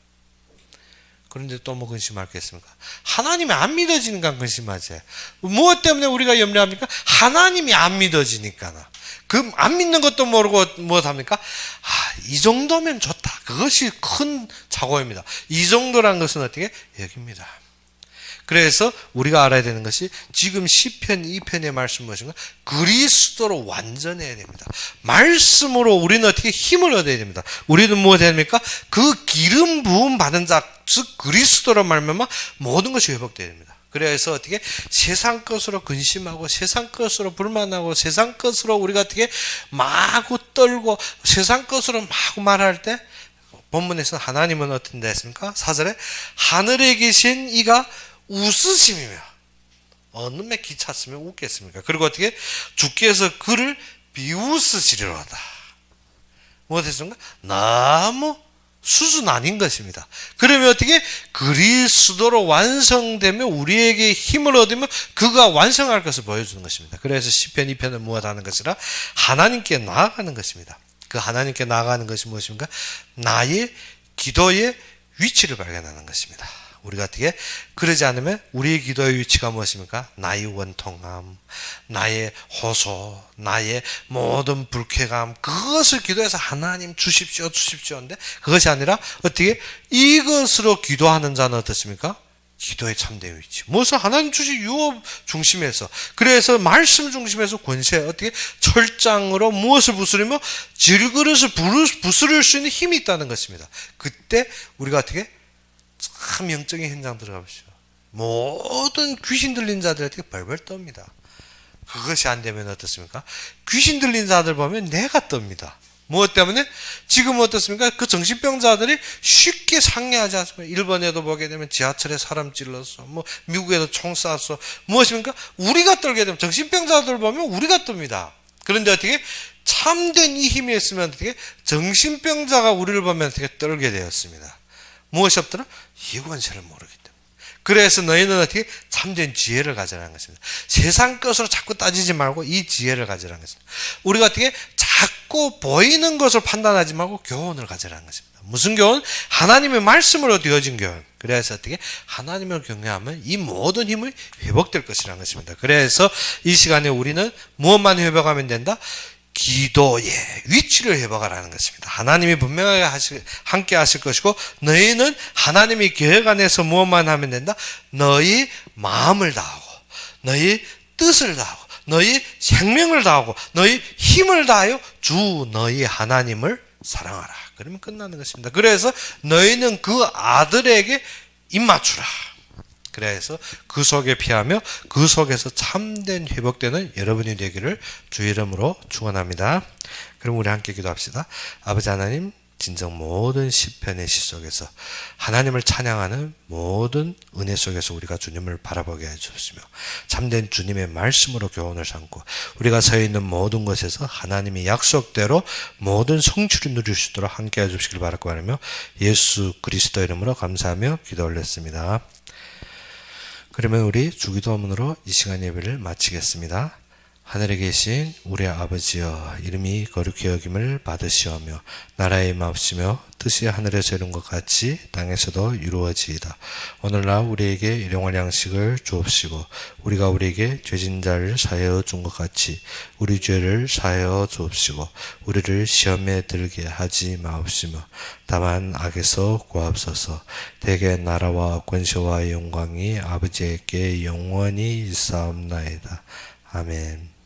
그런데 또 뭐 근심할 게 있습니까? 하나님이 안 믿어지니까 근심하지. 무엇 때문에 우리가 염려합니까? 하나님이 안 믿어지니까. 그 안 믿는 것도 모르고 무엇 합니까? 이 정도면 좋다. 그것이 큰 착오입니다. 이 정도란 것은 어떻게 여깁니다. 그래서 우리가 알아야 되는 것이 지금 시편 2편의 말씀 무엇인가? 그리스도로 완전해야 됩니다. 말씀으로 우리는 어떻게 힘을 얻어야 됩니다. 우리는 무엇 해야 됩니까? 그 기름 부음 받은 자, 즉 그리스도로 말미암아 모든 것이 회복되어야 됩니다. 그래서 어떻게 세상 것으로 근심하고 세상 것으로 불만하고 세상 것으로 우리가 어떻게 마구 떨고 세상 것으로 마구 말할 때, 본문에서 하나님은 어떤 데 했습니까? 4절에 하늘에 계신 이가 웃으심이며, 어느 매 기찼으면 웃겠습니까? 그리고 어떻게 주께서 그를 비웃으시리로다. 무엇했습니까? 너무 수준 아닌 것입니다. 그러면 어떻게 그리스도로 완성되면 우리에게 힘을 얻으면 그가 완성할 것을 보여주는 것입니다. 그래서 시편 2편은 무엇하는 것이라? 하나님께 나아가는 것입니다. 그 하나님께 나아가는 것이 무엇입니까? 나의 기도의 위치를 발견하는 것입니다. 우리가 어떻게 그러지 않으면 우리의 기도의 위치가 무엇입니까? 나의 원통함, 나의 호소, 나의 모든 불쾌감, 그것을 기도해서 하나님 주십시오 하는데, 그것이 아니라 어떻게 이것으로 기도하는 자는 어떻습니까? 기도의 참된 위치. 무엇을 하나님 주신 유업 중심에서, 그래서 말씀 중심에서 권세, 어떻게 철장으로 무엇을 부스리며 질그릇을 부스릴 수 있는 힘이 있다는 것입니다. 그때 우리가 어떻게 참 영적인 현장 들어가보시죠. 모든 귀신 들린 자들한테 벌벌 떱니다. 그것이 안 되면 어떻습니까? 귀신 들린 자들 보면 내가 떱니다. 무엇 때문에? 지금 어떻습니까? 그 정신병자들이 쉽게 상해하지 않습니까? 일본에도 보게 되면 지하철에 사람 찔렀어. 미국에도 총 쐈어. 무엇입니까? 우리가 떨게 되면, 정신병자들 보면 우리가 뜹니다. 그런데 어떻게? 참된 이 힘이 있으면 어떻게? 정신병자가 우리를 보면 어떻게 떨게 되었습니다. 무엇이 없더라? 이 권세를 모르기 때문에. 그래서 너희는 어떻게? 참된 지혜를 가지라는 것입니다. 세상 것으로 자꾸 따지지 말고 이 지혜를 가지라는 것입니다. 우리가 어떻게? 자꾸 보이는 것을 판단하지 말고 교훈을 가지라는 것입니다. 무슨 교훈? 하나님의 말씀으로 되어진 교훈. 그래서 어떻게? 하나님을 경외하면 이 모든 힘이 회복될 것이라는 것입니다. 그래서 이 시간에 우리는 무엇만 회복하면 된다? 기도의 위치를 회복하라는 것입니다. 하나님이 분명하게 함께 하실 것이고, 너희는 하나님이 계획 안에서 무엇만 하면 된다? 너희 마음을 다하고, 너희 뜻을 다하고, 너희 생명을 다하고, 너희 힘을 다하여 주 너희 하나님을 사랑하라. 그러면 끝나는 것입니다. 그래서 너희는 그 아들에게 입맞추라. 그래서 그 속에 피하며 그 속에서 참된 회복되는 여러분이 되기를 주 이름으로 축원합니다. 그럼 우리 함께 기도합시다. 아버지 하나님, 진정 모든 시편의 시 속에서 하나님을 찬양하는 모든 은혜 속에서 우리가 주님을 바라보게 해주시며 참된 주님의 말씀으로 교훈을 삼고 우리가 서 있는 모든 것에서 하나님의 약속대로 모든 성취를 누릴 수 있도록 함께 해주시길 바라고 하며 예수 그리스도 이름으로 감사하며 기도 올렸습니다. 그러면 우리 주기도문으로 이 시간 예배를 마치겠습니다. 하늘에 계신 우리 아버지여, 이름이 거룩히 여김을 받으시오며 나라의 마옵시며 뜻이 하늘에서 이룬 것 같이 땅에서도 이루어지이다. 오늘날 우리에게 일용할 양식을 주옵시고 우리가 우리에게 죄진 자를 사하여 준 것 같이 우리 죄를 사하여 주옵시고 우리를 시험에 들게 하지 마옵시며 다만 악에서 구하옵소서. 대개 나라와 권세와 영광이 아버지에게 영원히 있사옵나이다. 아멘.